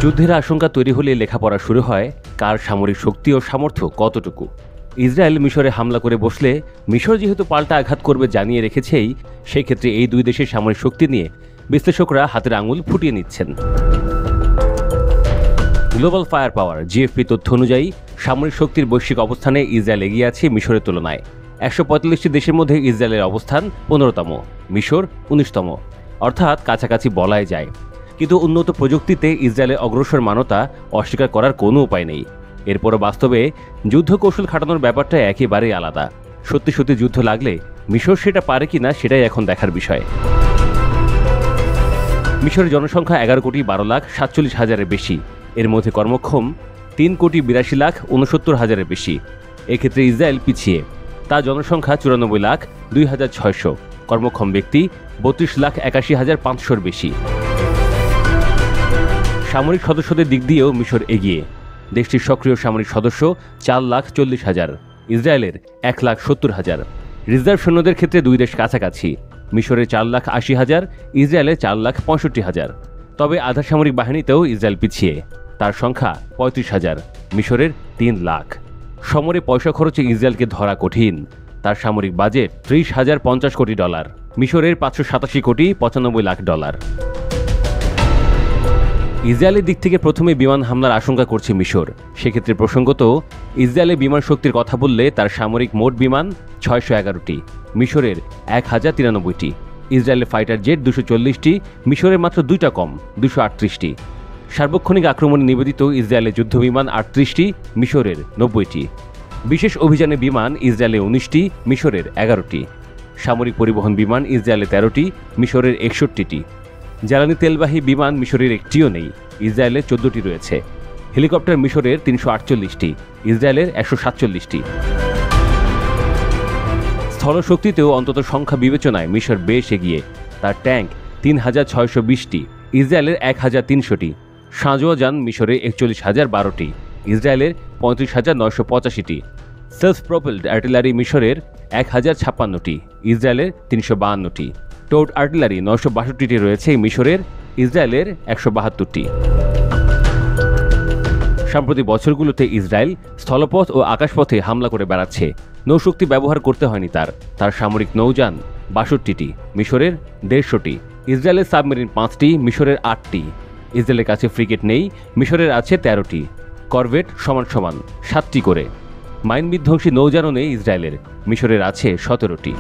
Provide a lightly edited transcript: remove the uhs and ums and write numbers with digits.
যুদ্ধের আশঙ্কা তৈরি হলে লেখাপড়া শুরু হয় কার সামরিক শক্তি ও সামর্থ্য কতটুকু। ইসরায়েল মিশরে হামলা করে বসলে মিশর যেহেতু পাল্টা আঘাত করবে জানিয়ে রেখেছেই, সেই ক্ষেত্রে এই দুই দেশের সামরিক শক্তি নিয়ে বিশ্লেষকরা হাতের আঙুল ফুটিয়ে নিচ্ছেন। গ্লোবাল ফায়ার পাওয়ার জিএফপি তথ্য অনুযায়ী সামরিক শক্তির বৈশ্বিক অবস্থানে ইসরায়েল এগিয়ে আছে মিশরের তুলনায়। ১৪৫টি দেশের মধ্যে ইসরায়েলের অবস্থান ১৫তম, মিশর ১৯তম, অর্থাৎ কাছাকাছি বলাই যায়। কিন্তু উন্নত প্রযুক্তিতে ইসরায়েলের অগ্রসর মানতা অস্বীকার করার কোনো উপায় নেই। এরপরও বাস্তবে যুদ্ধ কৌশল খাটানোর ব্যাপারটা একেবারেই আলাদা। সত্যি সত্যি যুদ্ধ লাগলে মিশর সেটা পারে কিনা সেটাই এখন দেখার বিষয়। মিশরের জনসংখ্যা ১১,১২,৪৭,০০০-এর বেশি, এর মধ্যে কর্মক্ষম ৩,৮২,৬৯,০০০-এর বেশি। এক্ষেত্রে ইসরায়েল পিছিয়ে, তার জনসংখ্যা ৯৪,২,৬০০, কর্মক্ষম ব্যক্তি ৩২,৮১,৫০০-এর বেশি। সামরিক সদস্যদের দিক দিয়েও মিশর এগিয়ে। দেশটির সক্রিয় সামরিক সদস্য ৪,৪০,০০০, ইসরায়েলের ১,৭০,০০০। রিজার্ভ সৈন্যদের ক্ষেত্রে দুই দেশ কাছাকাছি, মিশরের ৪,৮০,০০০, ইসরায়েলের ৪,৬৫,০০০। তবে আধা সামরিক বাহিনীতেও ইসরায়েল পিছিয়ে, তার সংখ্যা ৩৫,০০০, মিশরের ৩ লাখ। সমরে পয়সা খরচে ইসরায়েলকে ধরা কঠিন। তার সামরিক বাজেট $৩০,০৫০ কোটি, মিশরের $৫৮৭,৯৫,০০,০০০। ইসরায়েলের দিক থেকে প্রথমে বিমান হামলার আশঙ্কা করছে মিশর। সেক্ষেত্রে প্রসঙ্গত, ইসরায়েলের বিমান শক্তির কথা বললে তার সামরিক মোট বিমান ৬১১টি, মিশরের ১,০৯৩টি। ইসরায়েলের ফাইটার জেট ২৪০টি, মিশরের মাত্র ২টা কম, ২৩৮টি। সার্বক্ষণিক আক্রমণে নিবেদিত ইসরায়েলের যুদ্ধবিমান ৩৮টি, মিশরের ৯০টি। বিশেষ অভিযানে বিমান ইসরায়েলে ১৯টি, মিশরের ১১টি। সামরিক পরিবহন বিমান ইসরায়েলে ১৩টি, মিশরের ৬১টি। জ্বালানি তেলবাহী বিমান মিশরের একটিও নেই, ইসরায়েলের ১৪টি রয়েছে। হেলিকপ্টার মিশরের ৩৪৮টি, ইসরায়েলের ১৪৭টি। স্থলশক্তিতেও অন্তত সংখ্যা বিবেচনায় মিশর বেশ এগিয়ে। তার ট্যাঙ্ক ৩,৬২০টি, ইসরায়েলের ১,৩০০টি। সাঁজোয়া যান মিশরে ৪১,০১২টি, ইসরায়েলের ৩৫,৯৮৫টি। সেলফ প্রপেলড আর্টিলারি মিশরের ১,০৫৬টি, ইসরায়েলের ৩৫২টি। টোড আর্টিলারি ৯৬২টি রয়েছে মিশরের, ইসরায়েলের ১৭২টি। সাম্প্রতিক বছরগুলোতে ইসরায়েল স্থলপথ ও আকাশপথে হামলা করে বেড়াচ্ছে। নৌশক্তি ব্যবহার করতে হয়নি তার সামরিক নৌযান ৬২টি, মিশরের ১৫০টি। ইসরায়েলের সাবমেরিন 5টি, মিশরের 8টি। ইসরায়েলের কাছে ফ্রিগেট নেই, মিশরের আছে 13টি। করভেট সমান সমান 7টি করে। মাইন বিধ্বংসী নৌযানও নেই ইসরায়েলের, মিশরের আছে 17টি।